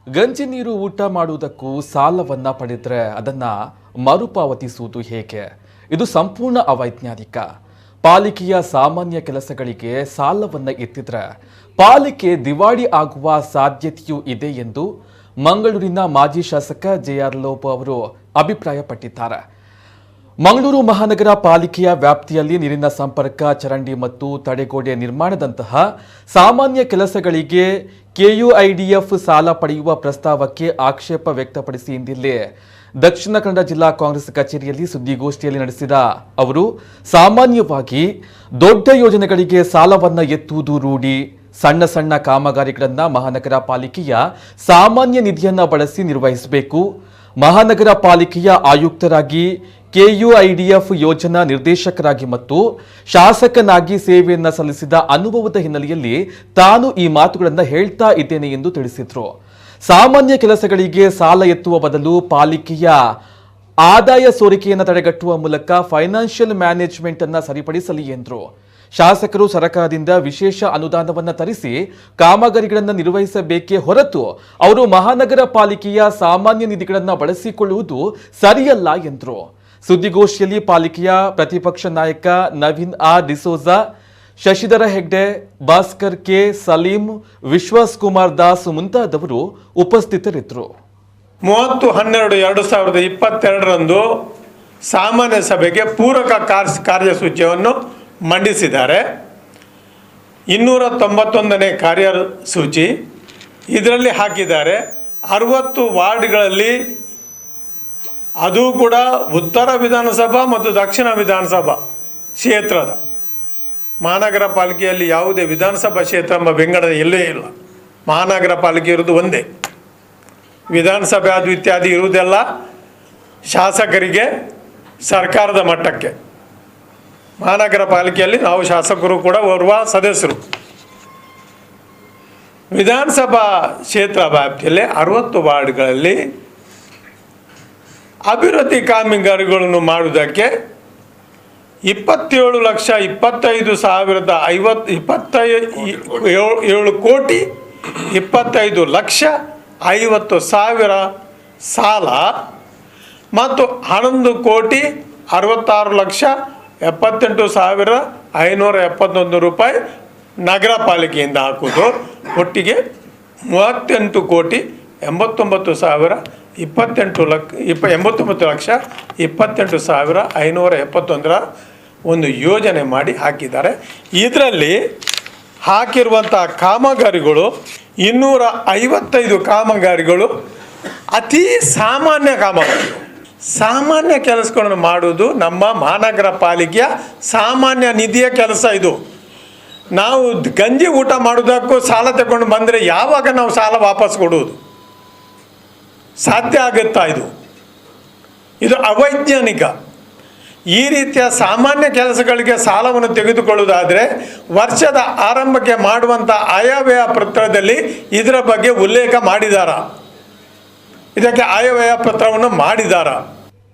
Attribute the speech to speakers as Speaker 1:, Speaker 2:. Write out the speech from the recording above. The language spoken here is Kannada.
Speaker 1: ಗಂಜಿ ನೀರು ಊಟ ಮಾಡುವುದಕ್ಕೂ ಸಾಲವನ್ನ ಪಡೆದರೆ ಅದನ್ನ ಮರುಪಾವತಿಸುವುದು ಹೇಗೆ? ಇದು ಸಂಪೂರ್ಣ ಅವೈಜ್ಞಾನಿಕ. ಪಾಲಿಕೆಯ ಸಾಮಾನ್ಯ ಕೆಲಸಗಳಿಗೆ ಸಾಲವನ್ನ ಎತ್ತಿದ್ರೆ ಪಾಲಿಕೆ ದಿವಾಳಿ ಆಗುವ ಸಾಧ್ಯತೆಯೂ ಇದೆ ಎಂದು ಮಂಗಳೂರಿನ ಮಾಜಿ ಶಾಸಕ ಜೆ.ಆರ್. ಲೋಬೋ ಅವರು ಅಭಿಪ್ರಾಯಪಟ್ಟಿದ್ದಾರೆ. ಮಂಗಳೂರು ಮಹಾನಗರ ಪಾಲಿಕೆಯ ವ್ಯಾಪ್ತಿಯಲ್ಲಿ ನೀರಿನ ಸಂಪರ್ಕ, ಚರಂಡಿ ಮತ್ತು ತಡೆಗೋಡೆ ನಿರ್ಮಾಣದಂತಹ ಸಾಮಾನ್ಯ ಕೆಲಸಗಳಿಗೆ ಕೆಯುಐಡಿಎಫ್ ಸಾಲ ಪಡೆಯುವ ಪ್ರಸ್ತಾವಕ್ಕೆ ಆಕ್ಷೇಪ ವ್ಯಕ್ತಪಡಿಸಿ ಇಂದಿಲ್ಲಿ ದಕ್ಷಿಣ ಕನ್ನಡ ಜಿಲ್ಲಾ ಕಾಂಗ್ರೆಸ್ ಕಚೇರಿಯಲ್ಲಿ ಸುದ್ದಿಗೋಷ್ಠಿಯಲ್ಲಿ ನಡೆಸಿದ ಅವರು, ಸಾಮಾನ್ಯವಾಗಿ ದೊಡ್ಡ ಯೋಜನೆಗಳಿಗೆ ಸಾಲವನ್ನ ಎತ್ತುವುದು ರೂಢಿ. ಸಣ್ಣ ಸಣ್ಣ ಕಾಮಗಾರಿಗಳನ್ನ ಮಹಾನಗರ ಪಾಲಿಕೆಯ ಸಾಮಾನ್ಯ ನಿಧಿಯನ್ನ ಬಳಸಿ ನಿರ್ವಹಿಸಬೇಕು. ಮಹಾನಗರ ಪಾಲಿಕೆಯ ಆಯುಕ್ತರಾಗಿ, ಕೆಯುಐಡಿಎಫ್ ಯೋಜನಾ ನಿರ್ದೇಶಕರಾಗಿ ಮತ್ತು ಶಾಸಕನಾಗಿ ಸೇವೆಯನ್ನ ಸಲ್ಲಿಸಿದ ಅನುಭವದ ಹಿನ್ನೆಲೆಯಲ್ಲಿ ತಾನು ಈ ಮಾತುಗಳನ್ನು ಹೇಳ್ತಾ ಇದ್ದೇನೆ ಎಂದು ತಿಳಿಸಿದ್ರು. ಸಾಮಾನ್ಯ ಕೆಲಸಗಳಿಗೆ ಸಾಲ ಎತ್ತುವ ಬದಲು ಪಾಲಿಕೆಯ ಆದಾಯ ಸೋರಿಕೆಯನ್ನು ತಡೆಗಟ್ಟುವ ಮೂಲಕ ಫೈನಾನ್ಷಿಯಲ್ ಮ್ಯಾನೇಜ್ಮೆಂಟ್ ಅನ್ನ ಸರಿಪಡಿಸಲಿ ಎಂದರು. ಶಾಸಕರು ಸರ್ಕಾರದಿಂದ ವಿಶೇಷ ಅನುದಾನವನ್ನು ತರಿಸಿ ಕಾಮಗಾರಿಗಳನ್ನು ನಿರ್ವಹಿಸಬೇಕೇ ಹೊರತು ಅವರು ಮಹಾನಗರ ಪಾಲಿಕೆಯ ಸಾಮಾನ್ಯ ನಿಧಿಗಳನ್ನು ಬಳಸಿಕೊಳ್ಳುವುದು ಸರಿಯಲ್ಲ ಎಂದರು. ಸುದ್ದಿಗೋಷ್ಠಿಯಲ್ಲಿ ಪಾಲಿಕೆಯ ಪ್ರತಿಪಕ್ಷ ನಾಯಕ ನವೀನ್ ಆರ್ ಡಿಸೋಜಾ, ಶಶಿಧರ ಹೆಗ್ಡೆ, ಭಾಸ್ಕರ್ ಕೆ, ಸಲೀಂ, ವಿಶ್ವಾಸ್ ಕುಮಾರ್ ದಾಸ್ ಮುಂತಾದವರು ಉಪಸ್ಥಿತರಿದ್ದರು.
Speaker 2: 30/12/2022 ಸಾಮಾನ್ಯ ಸಭೆಗೆ ಪೂರಕ ಕಾರ್ಯಸೂಚಿಯನ್ನು ಮಂಡಿಸಿದ್ದಾರೆ. 291ನೇ ಕಾರ್ಯಸೂಚಿ ಇದರಲ್ಲಿ ಹಾಕಿದ್ದಾರೆ. 60 ವಾರ್ಡ್ಗಳಲ್ಲಿ, ಅದು ಕೂಡ ಉತ್ತರ ವಿಧಾನಸಭಾ ಮತ್ತು ದಕ್ಷಿಣ ವಿಧಾನಸಭಾ ಕ್ಷೇತ್ರದ, ಮಹಾನಗರ ಪಾಲಿಕೆಯಲ್ಲಿ ಯಾವುದೇ ವಿಧಾನಸಭಾ ಕ್ಷೇತ್ರ ಎಂಬ ವಿಂಗಡಣೆ ಎಲ್ಲೇ ಇಲ್ಲ. ಮಹಾನಗರ ಪಾಲಿಕೆ ಇರುವುದು ಒಂದೇ. ವಿಧಾನಸಭೆ ಅದು ಇತ್ಯಾದಿ ಇರುವುದೆಲ್ಲ ಶಾಸಕರಿಗೆ, ಸರ್ಕಾರದ ಮಟ್ಟಕ್ಕೆ. ಮಹಾನಗರ ಪಾಲಿಕೆಯಲ್ಲಿ ನಾವು ಶಾಸಕರು ಕೂಡ ಓರ್ವ ಸದಸ್ಯರು. ವಿಧಾನಸಭಾ ಕ್ಷೇತ್ರ ವ್ಯಾಪ್ತಿಯಲ್ಲಿ 60 ವಾರ್ಡ್ಗಳಲ್ಲಿ ಅಭಿವೃದ್ಧಿ ಕಾಮಗಾರಿಗಳನ್ನು ಮಾಡುವುದಕ್ಕೆ 27,25,50,000 ಸಾಲ ಮತ್ತು 11,66,78,571 ರೂಪಾಯಿ ನಗರ ಪಾಲಿಕೆಯಿಂದ ಹಾಕುವುದು. ಒಟ್ಟಿಗೆ 38,29,28,571 ಒಂದು ಯೋಜನೆ ಮಾಡಿ ಹಾಕಿದ್ದಾರೆ. ಇದರಲ್ಲಿ ಹಾಕಿರುವಂಥ ಕಾಮಗಾರಿಗಳು 255 ಕಾಮಗಾರಿಗಳು ಅತಿ ಸಾಮಾನ್ಯ ಕಾಮಗಾರಿಗಳು. ಸಾಮಾನ್ಯ ಕೆಲಸಗಳನ್ನು ಮಾಡುವುದು ನಮ್ಮ ಮಹಾನಗರ ಪಾಲಿಕೆಯ ಸಾಮಾನ್ಯ ನಿಧಿಯ ಕೆಲಸ. ಇದು ನಾವು ಗಂಜಿ ಊಟ ಮಾಡೋದಕ್ಕೂ ಸಾಲ ತಗೊಂಡು ಬಂದರೆ ಯಾವಾಗ ನಾವು ಸಾಲ ವಾಪಸ್ ಕೊಡುವುದು ಸಾಧ್ಯ ಆಗುತ್ತಾ? ಇದು ಅವೈಜ್ಞಾನಿಕ. ಈ ರೀತಿಯ ಸಾಮಾನ್ಯ ಕೆಲಸಗಳಿಗೆ ಸಾಲವನ್ನು ತೆಗೆದುಕೊಳ್ಳುವುದಾದರೆ ವರ್ಷದ ಆರಂಭಕ್ಕೆ ಮಾಡುವಂಥ ಆಯವ್ಯಯ ಪತ್ರದಲ್ಲಿ ಇದರ ಬಗ್ಗೆ ಉಲ್ಲೇಖ ಮಾಡಿದಾರ? ಇದಕ್ಕೆ ಆಯವ್ಯಯ ಪತ್ರವನ್ನು ಮಾಡಿದಾರ?